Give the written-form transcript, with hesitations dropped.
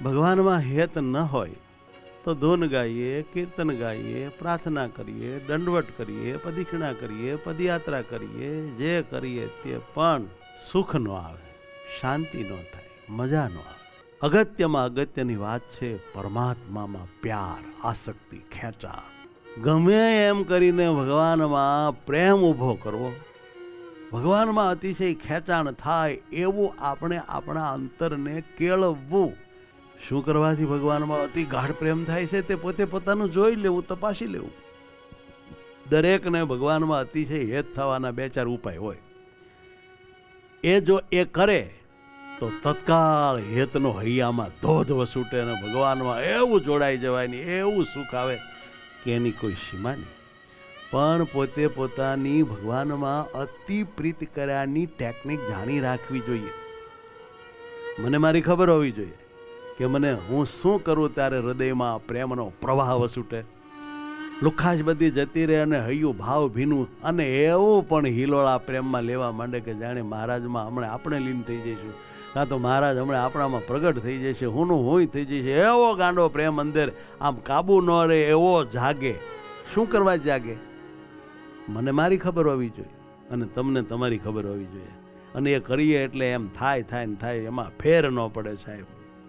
ભગવાનમાં હેત ન હોય તો ધૂન ગાઈએ, કીર્તન ગાઈએ, પ્રાર્થના કરીએ, દંડવટ કરીએ, પ્રદક્ષિણા કરીએ, પદયાત્રા કરીએ, જે કરીએ તે પણ સુખ ન આવે, શાંતિ ન થાય, મજા ન આવે. અગત્યમાં અગત્યની વાત છે પરમાત્મામાં પ્યાર, આસક્તિ, ખેંચાણ. ગમે એમ કરીને ભગવાનમાં પ્રેમ ઊભો કરવો, ભગવાનમાં અતિશય ખેંચાણ થાય એવું આપણે આપણા અંતરને કેળવવું. શું કરવાથી ભગવાનમાં અતિ ગાઢ પ્રેમ થાય છે તે પોતે પોતાનું જોઈ લેવું, તપાસી લેવું. દરેકને ભગવાનમાં અતિશય હેત થવાના 2-4 ઉપાય હોય. એ જો એ કરે તો તત્કાળ હેતનો હૈયામાં ધોધ વસૂટે અને ભગવાનમાં એવું જોડાઈ જવાય ને એવું સુખ આવે કે એની કોઈ સીમા નહીં. પણ પોતે પોતાની ભગવાનમાં અતિ પ્રીત કર્યાની ટેકનિક જાણી રાખવી જોઈએ. મને મારી ખબર હોવી જોઈએ કે મને હું શું કરું ત્યારે હૃદયમાં પ્રેમનો પ્રવાહ વસૂટે, લુખાશ બધી જતી રહે અને હૈયું ભાવ ભીનું, અને એવું પણ હિલોળા પ્રેમમાં લેવા માંડે કે જાણે મહારાજમાં હમણાં આપણે લીન થઈ જઈશું, કાં તો મહારાજ હમણાં આપણામાં પ્રગટ થઈ જશે, હુંનું હું થઈ જશે. એવો ગાંડો પ્રેમ અંદર આમ કાબુ ન રહે એવો જાગે. શું કરવા જાગે? મને મારી ખબર હોવી જોઈએ અને તમને તમારી ખબર હોવી જોઈએ. અને એ કરીએ એટલે એમ થાય ને થાય, એમાં ફેર ન પડે સાહેબ.